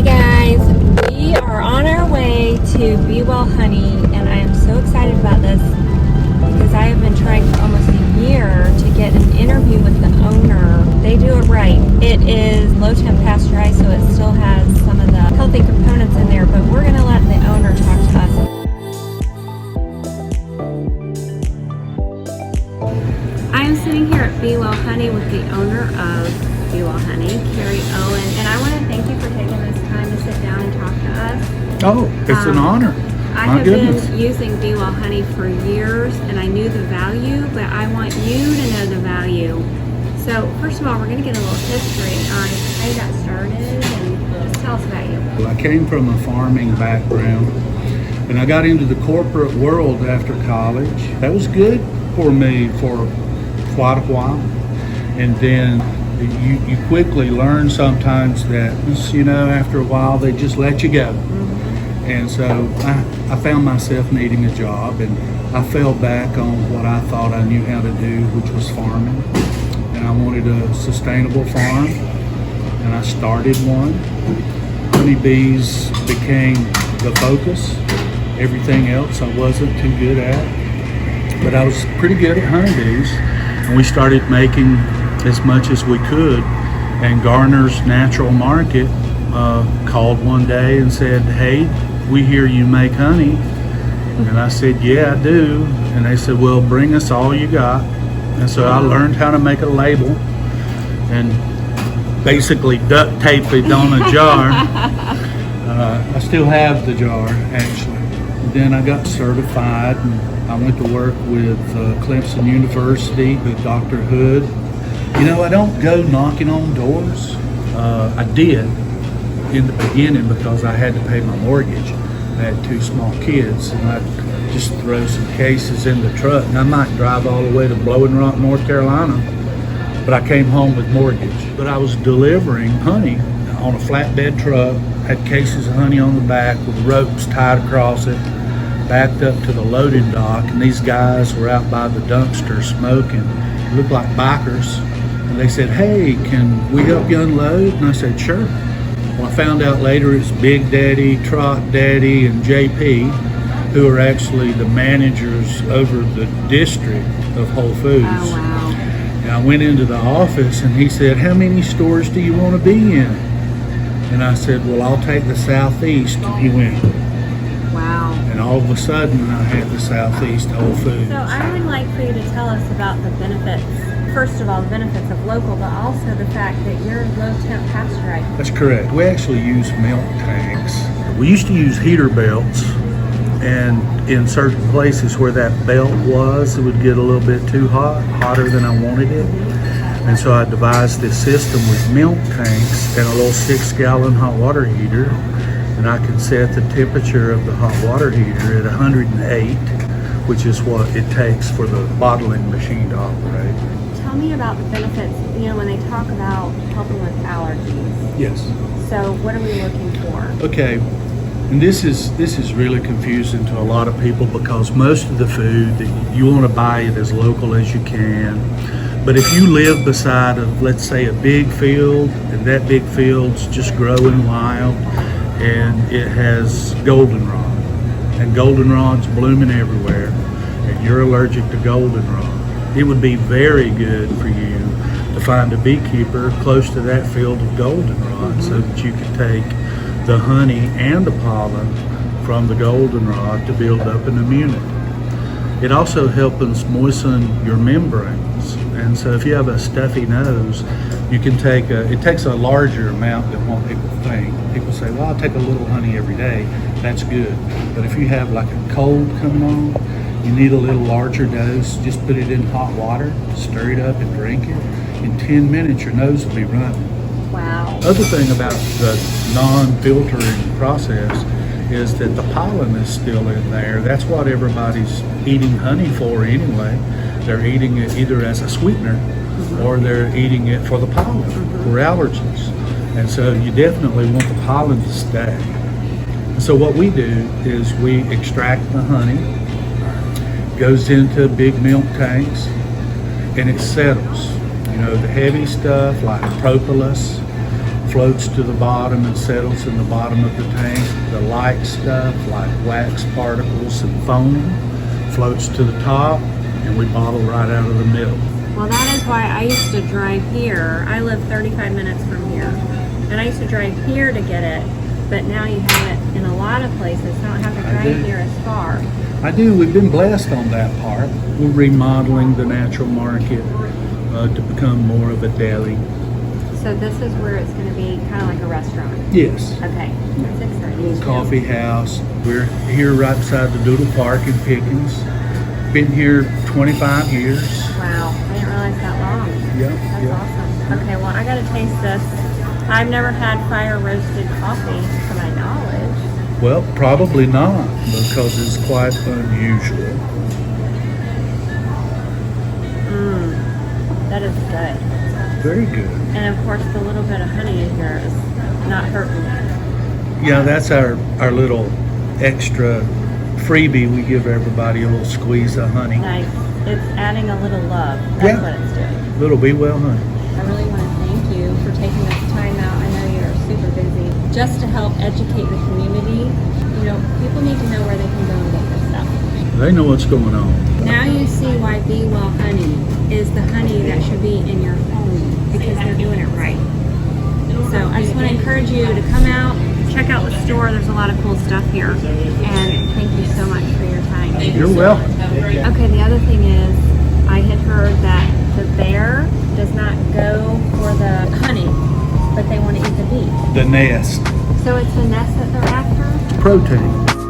Hey guys, we are on our way to Be Well Honey, and I am so excited about this because I have been trying for almost a year to get an interview with the owner. They do it right. It is low-temp pasteurized, so it still has some of the healthy components in there, but we're going to let the owner talk to us. I am sitting here at Be Well Honey with the owner of Be Well Honey, Kerry Owens, and I want to thank you for taking this time to sit down and talk to us. Oh, it's an honor. I have been using Be Well Honey for years, and I knew the value, but I want you to know the value. So first of all, we're going to get a little history on how you got started, and just tell us about you. Well, I came from a farming background, and I got into the corporate world after college. That was good for me for quite a while, and then you quickly learn sometimes that, you know, after a while they just let you go. And so I found myself needing a job, and I fell back on what I thought I knew how to do, which was farming. And I wanted a sustainable farm, and I started one. Honeybees became the focus. Everything else I wasn't too good at, but I was pretty good at honeybees. And we started making as much as we could, and Garner's Natural Market called one day and said, "Hey, we hear you make honey." And I said, "Yeah, I do." And they said, "Well, bring us all you got." And so I learned how to make a label and basically duct taped it on a jar. I still have the jar, actually. Then I got certified, and I went to work with Clemson University with Dr. Hood. You know, I don't go knocking on doors. I did in the beginning because I had to pay my mortgage. I had 2 small kids, and I'd just throw some cases in the truck, and I might drive all the way to Blowing Rock, North Carolina, but I came home with mortgage. But I was delivering honey on a flatbed truck, had cases of honey on the back with ropes tied across it, backed up to the loading dock, and these guys were out by the dumpster smoking. It looked like bikers. And they said, "Hey, can we help you unload?" And I said, "Sure." Well, I found out later it's Big Daddy, Trot Daddy, and JP, who are actually the managers over the district of Whole Foods. Oh, wow. And I went into the office, and he said, "How many stores do you want to be in?" And I said, "Well, I'll take the Southeast." And he went, Wow. and all of a sudden I had the Southeast Whole Foods. So I would like for you to tell us about the benefits. First of all, the benefits of local, but also the fact that you're low-temp pasteurized. That's correct. We actually use milk tanks. We used to use heater belts, and in certain places where that belt was, it would get a little bit too hot, hotter than I wanted it. And so I devised this system with milk tanks and a little 6-gallon hot water heater, and I can set the temperature of the hot water heater at 108, which is what it takes for the bottling machine to operate. Tell me about the benefits, you know, when they talk about helping with allergies. Yes. So what are we looking for? Okay, and this is really confusing to a lot of people because most of the food that you want to buy it as local as you can. But if you live beside of, let's say, a big field, and that big field's just growing wild, and it has goldenrod, and goldenrod's blooming everywhere, and you're allergic to goldenrod, it would be very good for you to find a beekeeper close to that field of goldenrod so that you can take the honey and the pollen from the goldenrod to build up an immunity. It also helps moisten your membranes, and so if you have a stuffy nose, you can take it takes a larger amount than what people think. People say, "Well, I'll take a little honey every day." That's good, but if you have like a cold coming on, you need a little larger dose. Just put it in hot water, stir it up, and drink it. In 10 minutes, your nose will be running. Wow. Other thing about the non-filtering process is that the pollen is still in there. That's what everybody's eating honey for anyway. They're eating it either as a sweetener or they're eating it for the pollen, for allergies. And so you definitely want the pollen to stay. So what we do is we extract the honey, goes into big milk tanks, and it settles. You know, the heavy stuff like propolis, floats to the bottom and settles in the bottom of the tank. The light stuff like wax particles and foam floats to the top, and we bottle right out of the middle. Well, that is why I used to drive here. I live 35 minutes from here. And I used to drive here to get it, but now you have it in a lot of places, so I don't have to drive here as far. I do. We've been blessed on that part. We're remodeling the natural market to become more of a deli. So this is where it's going to be kind of like a restaurant. Yes. Okay, that's exciting. Little coffee house. We're here right beside the Doodle Park in Pickens. Been here 25 years. Wow, I didn't realize that long. Yep. That's yep. awesome. Okay, well, I got to taste this. I've never had fire roasted coffee, to my knowledge. Well, probably not, because it's quite unusual. That is good. Very good. And of course, the little bit of honey in here is not hurting. Yeah, that's our little extra freebie. We give everybody a little squeeze of honey. Nice. It's adding a little love. That's what it's doing. Little Be Well honey. I really want to thank you for taking this time out. I know you're super busy. Just to help educate the community. You know, people need to know where they can go and get this stuff. They know what's going on. Now you see why Be Well honey is the honey that should be in your home, because they're doing it right. So I just want to encourage you to come out, check out the store. There's a lot of cool stuff here. And thank you so much for your time. You're welcome. Okay, the other thing is, I had heard that the bear does not go for the honey, but they want to eat the bee. The nest. So it's the nest that they're after? Protein.